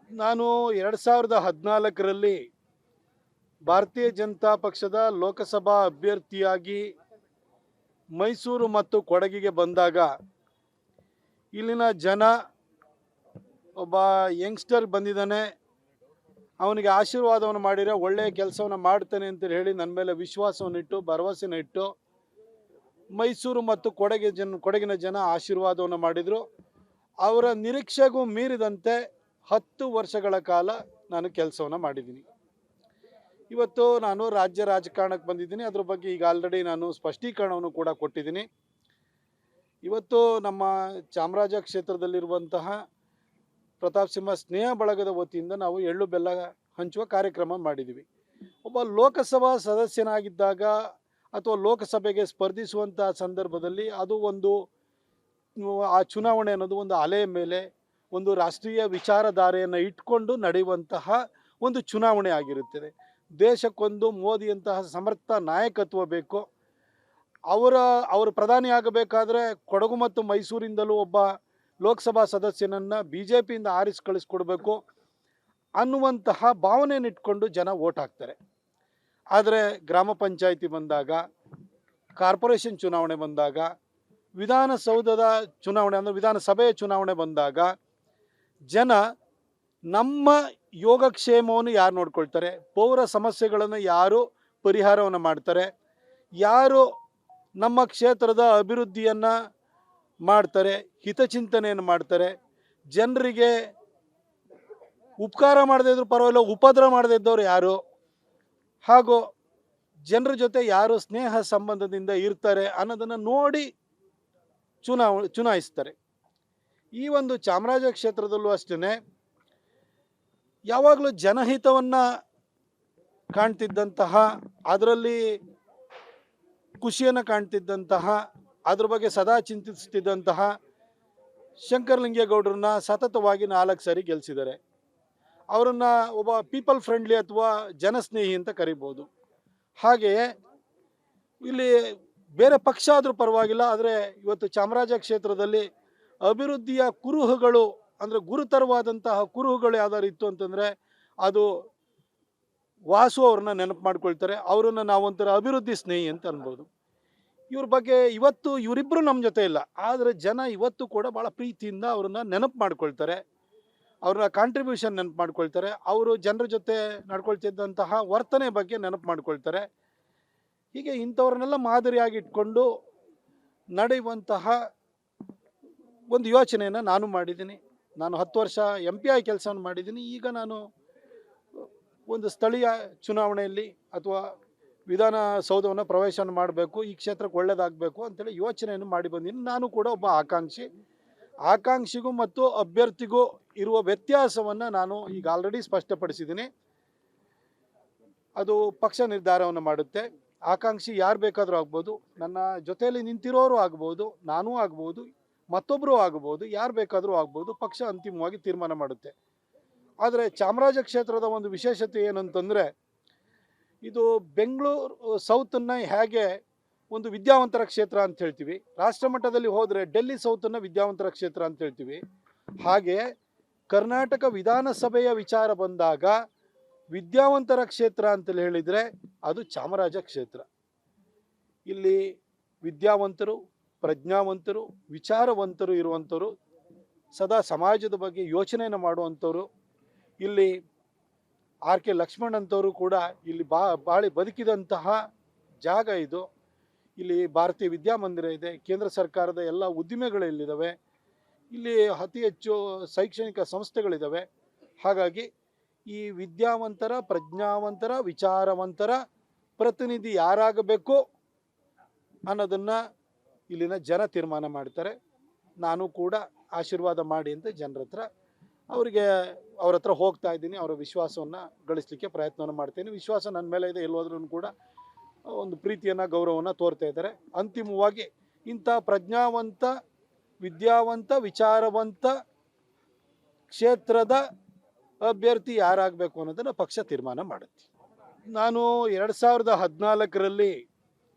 ನಾನು 2014ರಲ್ಲಿ ಭಾರತೀಯ ಜನತಾ ಪಕ್ಷದ ಲೋಕಸಭಾ ಅಭ್ಯರ್ಥಿಯಾಗಿ ಮೈಸೂರು ಮತ್ತು ಕೊಡಗಿಗೆ ಬಂದಾಗ ಇಲ್ಲಿನ ಜನ ಒಬ್ಬ ಯಂಗ್ಸ್ಟರ್ ಬಂದಿದ್ದಾನೆ, ಅವನಿಗೆ ಆಶೀರ್ವಾದವನ್ನು ಮಾಡಿದರೆ ಒಳ್ಳೆಯ ಕೆಲಸವನ್ನು ಮಾಡ್ತಾನೆ ಅಂತ ಹೇಳಿ ನನ್ನ ಮೇಲೆ ವಿಶ್ವಾಸವನ್ನಿಟ್ಟು ಭರವಸೆನ ಇಟ್ಟು ಮೈಸೂರು ಮತ್ತು ಕೊಡಗಿನ ಜನ ಆಶೀರ್ವಾದವನ್ನು ಮಾಡಿದರು. ಅವರ ನಿರೀಕ್ಷೆಗೂ ಮೀರಿದಂತೆ 10 ವರ್ಷಗಳ ಕಾಲ ನಾನು ಕೆಲಸವನ್ನು ಮಾಡಿದ್ದೀನಿ. ಇವತ್ತು ನಾನು ರಾಜ್ಯ ರಾಜಕಾರಣಕ್ಕೆ ಬಂದಿದ್ದೀನಿ. ಅದ್ರ ಬಗ್ಗೆ ಈಗ ಆಲ್ರೆಡಿ ನಾನು ಸ್ಪಷ್ಟೀಕರಣವನ್ನು ಕೂಡ ಕೊಟ್ಟಿದ್ದೀನಿ. ಇವತ್ತು ನಮ್ಮ ಚಾಮರಾಜ ಕ್ಷೇತ್ರದಲ್ಲಿರುವಂತಹ ಪ್ರತಾಪ್ ಸಿಂಹ ಸ್ನೇಹ ಬಳಗದ ವತಿಯಿಂದ ನಾವು ಎಳ್ಳು ಬೆಲ್ಲ ಹಂಚುವ ಕಾರ್ಯಕ್ರಮ ಮಾಡಿದ್ದೀವಿ. ಒಬ್ಬ ಲೋಕಸಭಾ ಸದಸ್ಯನಾಗಿದ್ದಾಗ ಅಥವಾ ಲೋಕಸಭೆಗೆ ಸ್ಪರ್ಧಿಸುವಂಥ ಸಂದರ್ಭದಲ್ಲಿ ಅದು ಒಂದು ಆ ಚುನಾವಣೆ ಅನ್ನೋದು ಒಂದು ಅಲೆಯ ಮೇಲೆ ಒಂದು ರಾಷ್ಟ್ರೀಯ ವಿಚಾರಧಾರೆಯನ್ನು ಇಟ್ಕೊಂಡು ನಡೆಯುವಂತಹ ಒಂದು ಚುನಾವಣೆ ಆಗಿರುತ್ತದೆ. ದೇಶಕ್ಕೊಂದು ಮೋದಿಯಂತಹ ಸಮರ್ಥ ನಾಯಕತ್ವ ಬೇಕು. ಅವರು ಪ್ರಧಾನಿ ಆಗಬೇಕಾದ್ರೆ ಕೊಡಗು ಮತ್ತು ಮೈಸೂರಿಂದಲೂ ಒಬ್ಬ ಲೋಕಸಭಾ ಸದಸ್ಯನನ್ನು BJPಯಿಂದ ಆರಿಸಿ ಕಳಿಸ್ಕೊಡ್ಬೇಕು ಅನ್ನುವಂತಹ ಭಾವನೆಯನ್ನು ಇಟ್ಕೊಂಡು ಜನ ವೋಟ್ ಹಾಕ್ತಾರೆ. ಆದರೆ ಗ್ರಾಮ ಪಂಚಾಯಿತಿ ಬಂದಾಗ, ಕಾರ್ಪೊರೇಷನ್ ಚುನಾವಣೆ ಬಂದಾಗ, ವಿಧಾನಸೌಧದ ಚುನಾವಣೆ ಅಂದರೆ ವಿಧಾನಸಭೆಯ ಚುನಾವಣೆ ಬಂದಾಗ ಜನ ನಮ್ಮ ಯೋಗಕ್ಷೇಮವನ್ನು ಯಾರು ನೋಡ್ಕೊಳ್ತಾರೆ, ಪೌರ ಸಮಸ್ಯೆಗಳನ್ನು ಯಾರು ಪರಿಹಾರವನ್ನು ಮಾಡ್ತಾರೆ, ಯಾರು ನಮ್ಮ ಕ್ಷೇತ್ರದ ಅಭಿವೃದ್ಧಿಯನ್ನು ಮಾಡ್ತಾರೆ, ಹಿತಚಿಂತನೆಯನ್ನು ಮಾಡ್ತಾರೆ, ಜನರಿಗೆ ಉಪಕಾರ ಮಾಡದೇ ಇದ್ರೂ ಪರವಾಗಿಲ್ಲ ಉಪದ್ರ ಮಾಡದೇ ಇದ್ದವ್ರು ಯಾರು, ಹಾಗೂ ಜನರ ಜೊತೆ ಯಾರು ಸ್ನೇಹ ಸಂಬಂಧದಿಂದ ಇರ್ತಾರೆ ಅನ್ನೋದನ್ನು ನೋಡಿ ಚುನಾಯಿಸ್ತಾರೆ. ಈ ಒಂದು ಚಾಮರಾಜ ಕ್ಷೇತ್ರದಲ್ಲೂ ಅಷ್ಟೇ ಯಾವಾಗಲೂ ಜನಹಿತವನ್ನು ಕಾಣ್ತಿದ್ದಂತಹ, ಅದರಲ್ಲಿ ಖುಷಿಯನ್ನು ಕಾಣ್ತಿದ್ದಂತಹ, ಅದ್ರ ಬಗ್ಗೆ ಸದಾ ಚಿಂತಿಸ್ತಿದ್ದಂತಹ ಶಂಕರಲಿಂಗೇಗೌಡರನ್ನ ಸತತವಾಗಿ 4 ಸಾರಿ ಗೆಲ್ಲಿಸಿದ್ದಾರೆ. ಅವರನ್ನು ಒಬ್ಬ ಪೀಪಲ್ ಫ್ರೆಂಡ್ಲಿ ಅಥವಾ ಜನಸ್ನೇಹಿ ಅಂತ ಕರಿಬೋದು. ಹಾಗೆಯೇ ಇಲ್ಲಿ ಬೇರೆ ಪಕ್ಷ ಆದರೂ ಪರವಾಗಿಲ್ಲ, ಆದರೆ ಇವತ್ತು ಚಾಮರಾಜ ಕ್ಷೇತ್ರದಲ್ಲಿ ಅಭಿವೃದ್ಧಿಯ ಕುರುಹುಗಳು ಅಂದರೆ ಗುರುತರವಾದಂತಹ ಕುರುಹುಗಳು ಯಾವ್ದಾರು ಇತ್ತು ಅಂತಂದರೆ ಅದು ವಾಸು ಅವ್ರನ್ನ ನೆನಪು ಮಾಡ್ಕೊಳ್ತಾರೆ. ಅವರನ್ನು ನಾವೊಂಥರ ಅಭಿವೃದ್ಧಿ ಸ್ನೇಹಿ ಅಂತ ಅನ್ಬೋದು. ಇವ್ರ ಬಗ್ಗೆ ಇವತ್ತು ಇವರಿಬ್ಬರು ನಮ್ಮ ಜೊತೆ ಇಲ್ಲ, ಆದರೆ ಜನ ಇವತ್ತು ಕೂಡ ಭಾಳ ಪ್ರೀತಿಯಿಂದ ಅವ್ರನ್ನ ನೆನಪು ಮಾಡ್ಕೊಳ್ತಾರೆ, ಅವ್ರನ್ನ ಕಾಂಟ್ರಿಬ್ಯೂಷನ್ ನೆನಪು ಮಾಡ್ಕೊಳ್ತಾರೆ, ಅವರು ಜನರ ಜೊತೆ ನಡ್ಕೊಳ್ತಿದ್ದಂತಹ ವರ್ತನೆ ಬಗ್ಗೆ ನೆನಪು ಮಾಡ್ಕೊಳ್ತಾರೆ. ಹೀಗೆ ಇಂಥವ್ರನ್ನೆಲ್ಲ ಮಾದರಿಯಾಗಿ ಇಟ್ಕೊಂಡು ನಡೆಯುವಂತಹ ಒಂದು ಯೋಚನೆಯನ್ನು ನಾನು ಮಾಡಿದ್ದೀನಿ. ನಾನು 10 ವರ್ಷ MP ಆಗಿ ಕೆಲಸವನ್ನು ಮಾಡಿದ್ದೀನಿ. ಈಗ ನಾನು ಒಂದು ಸ್ಥಳೀಯ ಚುನಾವಣೆಯಲ್ಲಿ ಅಥವಾ ವಿಧಾನಸೌಧವನ್ನು ಪ್ರವೇಶವನ್ನು ಮಾಡಬೇಕು, ಈ ಕ್ಷೇತ್ರಕ್ಕೆ ಒಳ್ಳೆಯದಾಗಬೇಕು ಅಂತೇಳಿ ಯೋಚನೆಯನ್ನು ಮಾಡಿ ಬಂದಿದ್ದೀನಿ. ನಾನು ಕೂಡ ಒಬ್ಬ ಆಕಾಂಕ್ಷಿಗೂ ಮತ್ತು ಅಭ್ಯರ್ಥಿಗೂ ಇರುವ ವ್ಯತ್ಯಾಸವನ್ನು ನಾನು ಈಗ ಆಲ್ರೆಡಿ ಸ್ಪಷ್ಟಪಡಿಸಿದ್ದೀನಿ. ಅದು ಪಕ್ಷ ನಿರ್ಧಾರವನ್ನು ಮಾಡುತ್ತೆ. ಆಕಾಂಕ್ಷಿ ಯಾರು ಬೇಕಾದರೂ ಆಗ್ಬೋದು, ನನ್ನ ಜೊತೆಯಲ್ಲಿ ನಿಂತಿರೋರು ಆಗ್ಬೋದು, ನಾನೂ ಆಗ್ಬೋದು, ಮತ್ತೊಬ್ಬರು ಆಗ್ಬೋದು, ಯಾರು ಬೇಕಾದರೂ ಆಗ್ಬೋದು. ಪಕ್ಷ ಅಂತಿಮವಾಗಿ ತೀರ್ಮಾನ ಮಾಡುತ್ತೆ. ಆದರೆ ಚಾಮರಾಜ ಕ್ಷೇತ್ರದ ಒಂದು ವಿಶೇಷತೆ ಏನಂತಂದರೆ, ಇದು ಬೆಂಗಳೂರು ಸೌತನ್ನು ಹೇಗೆ ಒಂದು ವಿದ್ಯಾವಂತರ ಕ್ಷೇತ್ರ ಅಂತ ಹೇಳ್ತೀವಿ, ರಾಷ್ಟ್ರ ಮಟ್ಟದಲ್ಲಿ ಹೋದರೆ ಡೆಲ್ಲಿ ಸೌತನ್ನು ವಿದ್ಯಾವಂತರ ಕ್ಷೇತ್ರ ಅಂತ ಹೇಳ್ತೀವಿ, ಹಾಗೆ ಕರ್ನಾಟಕ ವಿಧಾನಸಭೆಯ ವಿಚಾರ ಬಂದಾಗ ವಿದ್ಯಾವಂತರ ಕ್ಷೇತ್ರ ಅಂತೇಳಿ ಹೇಳಿದರೆ ಅದು ಚಾಮರಾಜ ಕ್ಷೇತ್ರ. ಇಲ್ಲಿ ವಿದ್ಯಾವಂತರು, ಪ್ರಜ್ಞಾವಂತರು, ವಿಚಾರವಂತರು ಇರುವಂಥವ್ರು, ಸದಾ ಸಮಾಜದ ಬಗ್ಗೆ ಯೋಚನೆಯನ್ನು ಮಾಡುವಂಥವ್ರು. ಇಲ್ಲಿ RK ಲಕ್ಷ್ಮಣ್ ಅಂತವರು ಕೂಡ ಇಲ್ಲಿ ಬಾಳಿ ಬದುಕಿದಂತಹ ಜಾಗ ಇದು. ಇಲ್ಲಿ ಭಾರತೀಯ ವಿದ್ಯಾಮಂದಿರ ಇದೆ, ಕೇಂದ್ರ ಸರ್ಕಾರದ ಎಲ್ಲ ಉದ್ದಿಮೆಗಳು ಇಲ್ಲಿದ್ದಾವೆ, ಇಲ್ಲಿ ಅತಿ ಹೆಚ್ಚು ಶೈಕ್ಷಣಿಕ ಸಂಸ್ಥೆಗಳಿದ್ದಾವೆ. ಹಾಗಾಗಿ ಈ ವಿದ್ಯಾವಂತರ, ಪ್ರಜ್ಞಾವಂತರ, ವಿಚಾರವಂತರ ಪ್ರತಿನಿಧಿ ಯಾರಾಗಬೇಕು ಅನ್ನೋದನ್ನು ಇಲ್ಲಿನ ಜನ ತೀರ್ಮಾನ ಮಾಡ್ತಾರೆ. ನಾನು ಕೂಡ ಆಶೀರ್ವಾದ ಮಾಡಿ ಅಂತ ಜನರ ಹತ್ರ ಅವ್ರ ಹತ್ರ ಹೋಗ್ತಾ ಇದ್ದೀನಿ. ಅವರ ವಿಶ್ವಾಸವನ್ನು ಗಳಿಸಲಿಕ್ಕೆ ಪ್ರಯತ್ನವನ್ನು ಮಾಡ್ತೀನಿ. ವಿಶ್ವಾಸ ನನ್ನ ಮೇಲೆ ಇದೆ. ಎಲ್ಲೋದ್ರೂ ಕೂಡ ಒಂದು ಪ್ರೀತಿಯನ್ನು, ಗೌರವವನ್ನು ತೋರ್ತಾ ಇದ್ದಾರೆ. ಅಂತಿಮವಾಗಿ ಇಂಥ ಪ್ರಜ್ಞಾವಂತ, ವಿದ್ಯಾವಂತ, ವಿಚಾರವಂತ ಕ್ಷೇತ್ರದ ಅಭ್ಯರ್ಥಿ ಯಾರಾಗಬೇಕು ಅನ್ನೋದನ್ನು ಪಕ್ಷ ತೀರ್ಮಾನ ಮಾಡುತ್ತೆ. ನಾನು 2014ರಲ್ಲಿ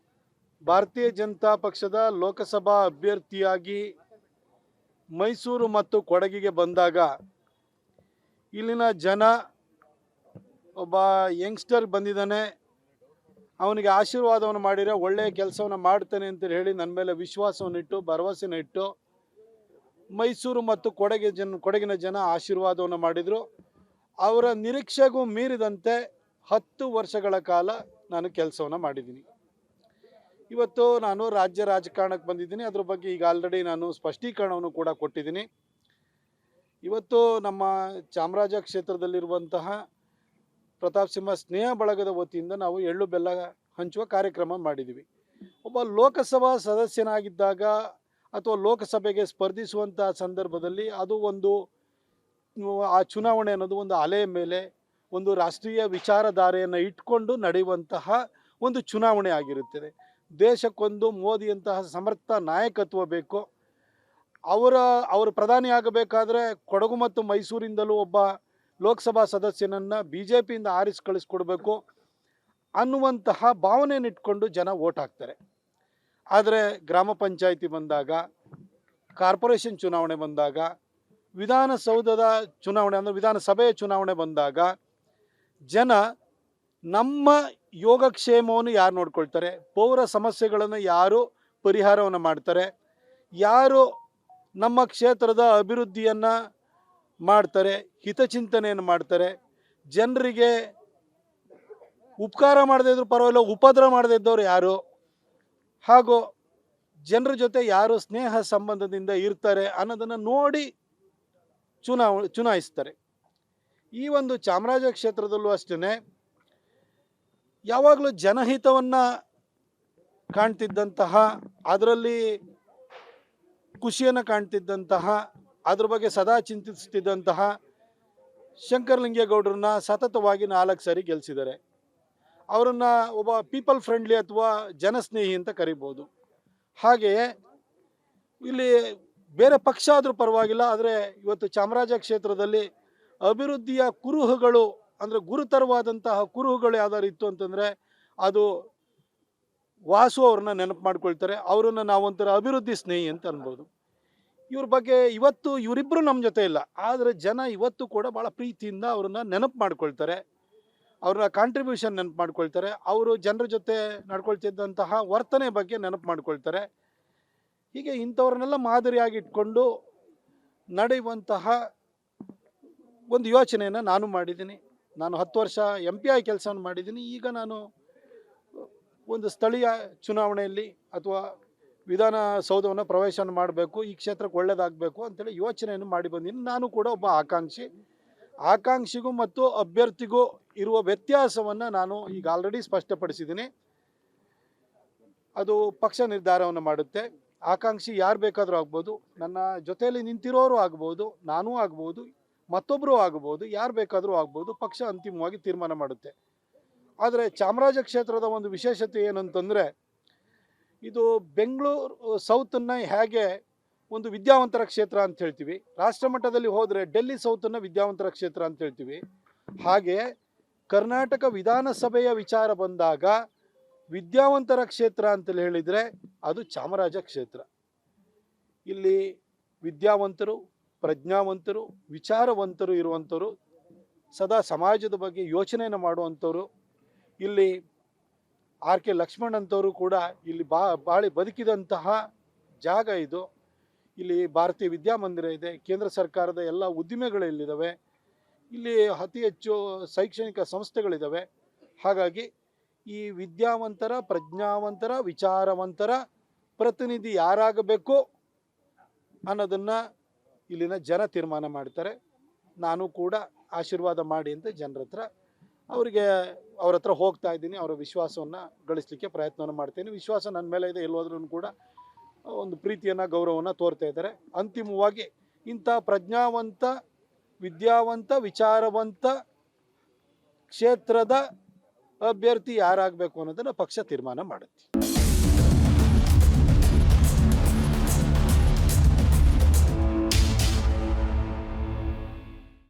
ಭಾರತೀಯ ಜನತಾ ಪಕ್ಷದ ಲೋಕಸಭಾ ಅಭ್ಯರ್ಥಿಯಾಗಿ ಮೈಸೂರು ಮತ್ತು ಕೊಡಗಿಗೆ ಬಂದಾಗ ಇಲ್ಲಿನ ಜನ ಒಬ್ಬ ಯಂಗ್ಸ್ಟರ್ ಬಂದಿದ್ದಾನೆ, ಅವನಿಗೆ ಆಶೀರ್ವಾದವನ್ನು ಮಾಡಿದರೆ ಒಳ್ಳೆಯ ಕೆಲಸವನ್ನು ಮಾಡ್ತಾನೆ ಅಂತ ಹೇಳಿ ನನ್ನ ಮೇಲೆ ವಿಶ್ವಾಸವನ್ನಿಟ್ಟು ಭರವಸೆನ ಇಟ್ಟು ಮೈಸೂರು ಮತ್ತು ಕೊಡಗಿನ ಜನ ಆಶೀರ್ವಾದವನ್ನು ಮಾಡಿದರು. ಅವರ ನಿರೀಕ್ಷೆಗೂ ಮೀರಿದಂತೆ 10 ವರ್ಷಗಳ ಕಾಲ ನಾನು ಕೆಲಸವನ್ನು ಮಾಡಿದ್ದೀನಿ. ಇವತ್ತು ನಾನು ರಾಜ್ಯ ರಾಜಕಾರಣಕ್ಕೆ ಬಂದಿದ್ದೀನಿ. ಅದ್ರ ಬಗ್ಗೆ ಈಗ ಆಲ್ರೆಡಿ ನಾನು ಸ್ಪಷ್ಟೀಕರಣವನ್ನು ಕೂಡ ಕೊಟ್ಟಿದ್ದೀನಿ. ಇವತ್ತು ನಮ್ಮ ಚಾಮರಾಜ ಕ್ಷೇತ್ರದಲ್ಲಿರುವಂತಹ ಪ್ರತಾಪ್ ಸಿಂಹ ಸ್ನೇಹ ಬಳಗದ ವತಿಯಿಂದ ನಾವು ಎಳ್ಳು ಬೆಲ್ಲ ಹಂಚುವ ಕಾರ್ಯಕ್ರಮ ಮಾಡಿದ್ದೀವಿ. ಒಬ್ಬ ಲೋಕಸಭಾ ಸದಸ್ಯನಾಗಿದ್ದಾಗ ಅಥವಾ ಲೋಕಸಭೆಗೆ ಸ್ಪರ್ಧಿಸುವಂಥ ಸಂದರ್ಭದಲ್ಲಿ ಅದು ಒಂದು ಆ ಚುನಾವಣೆ ಅನ್ನೋದು ಒಂದು ಅಲೆಯ ಮೇಲೆ ಒಂದು ರಾಷ್ಟ್ರೀಯ ವಿಚಾರಧಾರೆಯನ್ನು ಇಟ್ಕೊಂಡು ನಡೆಯುವಂತಹ ಒಂದು ಚುನಾವಣೆ ಆಗಿರುತ್ತದೆ. ದೇಶಕ್ಕೊಂದು ಮೋದಿಯಂತಹ ಸಮರ್ಥ ನಾಯಕತ್ವ ಬೇಕು. ಅವರು ಪ್ರಧಾನಿ ಆಗಬೇಕಾದ್ರೆ ಕೊಡಗು ಮತ್ತು ಮೈಸೂರಿಂದಲೂ ಒಬ್ಬ ಲೋಕಸಭಾ ಸದಸ್ಯನನ್ನು BJPಯಿಂದ ಆರಿಸಿ ಕಳಿಸ್ಕೊಡ್ಬೇಕು ಅನ್ನುವಂತಹ ಭಾವನೆಯನ್ನಿಟ್ಕೊಂಡು ಜನ ವೋಟ್ ಹಾಕ್ತಾರೆ. ಆದರೆ ಗ್ರಾಮ ಪಂಚಾಯಿತಿ ಬಂದಾಗ, ಕಾರ್ಪೊರೇಷನ್ ಚುನಾವಣೆ ಬಂದಾಗ, ವಿಧಾನಸೌಧದ ಚುನಾವಣೆ ಅಂದರೆ ವಿಧಾನಸಭೆಯ ಚುನಾವಣೆ ಬಂದಾಗ ಜನ ನಮ್ಮ ಯೋಗಕ್ಷೇಮವನ್ನು ಯಾರು ನೋಡ್ಕೊಳ್ತಾರೆ, ಪೌರ ಸಮಸ್ಯೆಗಳನ್ನು ಯಾರು ಪರಿಹಾರವನ್ನು ಮಾಡ್ತಾರೆ, ಯಾರು ನಮ್ಮ ಕ್ಷೇತ್ರದ ಅಭಿವೃದ್ಧಿಯನ್ನು ಮಾಡ್ತಾರೆ, ಹಿತಚಿಂತನೆಯನ್ನು ಮಾಡ್ತಾರೆ, ಜನರಿಗೆ ಉಪಕಾರ ಮಾಡದೇ ಇದ್ರೂ ಪರವಾಗಿಲ್ಲ ಉಪದ್ರ ಮಾಡದೇ ಇದ್ದವ್ರು ಯಾರು, ಹಾಗೂ ಜನರ ಜೊತೆ ಯಾರು ಸ್ನೇಹ ಸಂಬಂಧದಿಂದ ಇರ್ತಾರೆ ಅನ್ನೋದನ್ನು ನೋಡಿ ಚುನಾಯಿಸ್ತಾರೆ. ಈ ಒಂದು ಚಾಮರಾಜ ಕ್ಷೇತ್ರದಲ್ಲೂ ಅಷ್ಟೇ ಯಾವಾಗಲೂ ಜನಹಿತವನ್ನು ಕಾಣ್ತಿದ್ದಂತಹ, ಅದರಲ್ಲಿ ಖುಷಿಯನ್ನು ಕಾಣ್ತಿದ್ದಂತಹ, ಅದ್ರ ಬಗ್ಗೆ ಸದಾ ಚಿಂತಿಸ್ತಿದ್ದಂತಹ ಶಂಕರಲಿಂಗೇಗೌಡರನ್ನ ಸತತವಾಗಿ 4 ಸಾರಿ ಗೆಲ್ಲಿಸಿದ್ದಾರೆ. ಅವರನ್ನು ಒಬ್ಬ ಪೀಪಲ್ ಫ್ರೆಂಡ್ಲಿ ಅಥವಾ ಜನಸ್ನೇಹಿ ಅಂತ ಕರಿಬೋದು. ಹಾಗೆಯೇ ಇಲ್ಲಿ ಬೇರೆ ಪಕ್ಷ ಆದರೂ ಪರವಾಗಿಲ್ಲ, ಆದರೆ ಇವತ್ತು ಚಾಮರಾಜ ಕ್ಷೇತ್ರದಲ್ಲಿ ಅಭಿವೃದ್ಧಿಯ ಕುರುಹುಗಳು ಅಂದರೆ ಗುರುತರವಾದಂತಹ ಕುರುಹುಗಳು ಯಾವ್ದಾರು ಇತ್ತು ಅಂತಂದರೆ ಅದು ವಾಸು ಅವ್ರನ್ನ ನೆನಪು ಮಾಡ್ಕೊಳ್ತಾರೆ. ಅವರನ್ನು ನಾವೊಂಥರ ಅಭಿವೃದ್ಧಿ ಸ್ನೇಹಿ ಅಂತ ಅನ್ಬೋದು. ಇವ್ರ ಬಗ್ಗೆ ಇವರಿಬ್ಬರು ನಮ್ಮ ಜೊತೆ ಇಲ್ಲ, ಆದರೆ ಜನ ಇವತ್ತು ಕೂಡ ಭಾಳ ಪ್ರೀತಿಯಿಂದ ಅವ್ರನ್ನ ನೆನಪು ಮಾಡ್ಕೊಳ್ತಾರೆ, ಅವರ ಕಾಂಟ್ರಿಬ್ಯೂಷನ್ ನೆನಪು ಮಾಡ್ಕೊಳ್ತಾರೆ, ಅವರು ಜನರ ಜೊತೆ ನಡ್ಕೊಳ್ತಿದ್ದಂತಹ ವರ್ತನೆ ಬಗ್ಗೆ ನೆನಪು ಮಾಡ್ಕೊಳ್ತಾರೆ. ಹೀಗೆ ಇಂಥವ್ರನ್ನೆಲ್ಲ ಮಾದರಿಯಾಗಿ ಇಟ್ಕೊಂಡು ನಡೆಯುವಂತಹ ಒಂದು ಯೋಚನೆಯನ್ನು ನಾನು ಮಾಡಿದ್ದೀನಿ. ನಾನು 10 ವರ್ಷ MP ಆಗಿ ಕೆಲಸವನ್ನು ಮಾಡಿದ್ದೀನಿ. ಈಗ ನಾನು ಒಂದು ಸ್ಥಳೀಯ ಚುನಾವಣೆಯಲ್ಲಿ ಅಥವಾ ವಿಧಾನಸೌಧವನ್ನು ಪ್ರವೇಶನ ಮಾಡಬೇಕು, ಈ ಕ್ಷೇತ್ರಕ್ಕೆ ಒಳ್ಳೆಯದಾಗಬೇಕು ಅಂತೇಳಿ ಯೋಚನೆಯನ್ನು ಮಾಡಿ ಬಂದಿದ್ದೀನಿ. ನಾನು ಕೂಡ ಒಬ್ಬ ಆಕಾಂಕ್ಷಿಗೂ ಮತ್ತು ಅಭ್ಯರ್ಥಿಗೂ ಇರುವ ವ್ಯತ್ಯಾಸವನ್ನು ನಾನು ಈಗ ಆಲ್ರೆಡಿ ಸ್ಪಷ್ಟಪಡಿಸಿದ್ದೀನಿ. ಅದು ಪಕ್ಷ ನಿರ್ಧಾರವನ್ನು ಮಾಡುತ್ತೆ. ಆಕಾಂಕ್ಷಿ ಯಾರು ಬೇಕಾದರೂ ಆಗ್ಬೋದು, ನನ್ನ ಜೊತೆಯಲ್ಲಿ ನಿಂತಿರೋರು ಆಗ್ಬೋದು, ನಾನೂ ಆಗ್ಬೋದು, ಮತ್ತೊಬ್ಬರು ಆಗ್ಬೋದು, ಯಾರು ಬೇಕಾದರೂ ಆಗ್ಬೋದು. ಪಕ್ಷ ಅಂತಿಮವಾಗಿ ತೀರ್ಮಾನ ಮಾಡುತ್ತೆ. ಆದರೆ ಚಾಮರಾಜ ಕ್ಷೇತ್ರದ ಒಂದು ವಿಶೇಷತೆ ಏನಂತಂದರೆ, ಇದು ಬೆಂಗಳೂರು ಸೌತನ್ನು ಹೇಗೆ ಒಂದು ವಿದ್ಯಾವಂತರ ಕ್ಷೇತ್ರ ಅಂತ ಹೇಳ್ತೀವಿ, ರಾಷ್ಟ್ರ ಮಟ್ಟದಲ್ಲಿ ಹೋದರೆ ಡೆಲ್ಲಿ ಸೌತನ್ನು ವಿದ್ಯಾವಂತರ ಕ್ಷೇತ್ರ ಅಂತ ಹೇಳ್ತೀವಿ, ಹಾಗೆ ಕರ್ನಾಟಕ ವಿಧಾನಸಭೆಯ ವಿಚಾರ ಬಂದಾಗ ವಿದ್ಯಾವಂತರ ಕ್ಷೇತ್ರ ಅಂತೇಳಿ ಹೇಳಿದರೆ ಅದು ಚಾಮರಾಜ ಕ್ಷೇತ್ರ. ಇಲ್ಲಿ ವಿದ್ಯಾವಂತರು, ಪ್ರಜ್ಞಾವಂತರು, ವಿಚಾರವಂತರು ಇರುವಂಥವ್ರು, ಸದಾ ಸಮಾಜದ ಬಗ್ಗೆ ಯೋಚನೆಯನ್ನು ಮಾಡುವಂಥವ್ರು. ಇಲ್ಲಿ RK ಲಕ್ಷ್ಮಣ್ ಅಂತವರು ಕೂಡ ಇಲ್ಲಿ ಬಾಳಿ ಬದುಕಿದಂತಹ ಜಾಗ ಇದು. ಇಲ್ಲಿ ಭಾರತೀಯ ವಿದ್ಯಾಮಂದಿರ ಇದೆ, ಕೇಂದ್ರ ಸರ್ಕಾರದ ಎಲ್ಲ ಉದ್ದಿಮೆಗಳು ಇಲ್ಲಿದ್ದಾವೆ, ಇಲ್ಲಿ ಅತಿ ಹೆಚ್ಚು ಶೈಕ್ಷಣಿಕ ಸಂಸ್ಥೆಗಳಿದ್ದಾವೆ. ಹಾಗಾಗಿ ಈ ವಿದ್ಯಾವಂತರ, ಪ್ರಜ್ಞಾವಂತರ, ವಿಚಾರವಂತರ ಪ್ರತಿನಿಧಿ ಯಾರಾಗಬೇಕು ಅನ್ನೋದನ್ನು ಇಲ್ಲಿನ ಜನ ತೀರ್ಮಾನ ಮಾಡ್ತಾರೆ. ನಾನು ಕೂಡ ಆಶೀರ್ವಾದ ಮಾಡಿ ಅಂತ ಜನರ ಹತ್ರ ಅವ್ರ ಹತ್ರ ಹೋಗ್ತಾ ಇದ್ದೀನಿ. ಅವರ ವಿಶ್ವಾಸವನ್ನು ಗಳಿಸಲಿಕ್ಕೆ ಪ್ರಯತ್ನವನ್ನು ಮಾಡ್ತೇನೆ. ವಿಶ್ವಾಸ ನನ್ನ ಮೇಲೆ ಇದೆ. ಎಲ್ಲೋದ್ರೂ ಕೂಡ ಒಂದು ಪ್ರೀತಿಯನ್ನು, ಗೌರವವನ್ನು ತೋರ್ತಾ ಇದ್ದಾರೆ. ಅಂತಿಮವಾಗಿ ಇಂಥ ಪ್ರಜ್ಞಾವಂತ, ವಿದ್ಯಾವಂತ, ವಿಚಾರವಂತ ಕ್ಷೇತ್ರದ ಅಭ್ಯರ್ಥಿ ಯಾರಾಗಬೇಕು ಅನ್ನೋದನ್ನು ಪಕ್ಷ ತೀರ್ಮಾನ ಮಾಡುತ್ತೆ.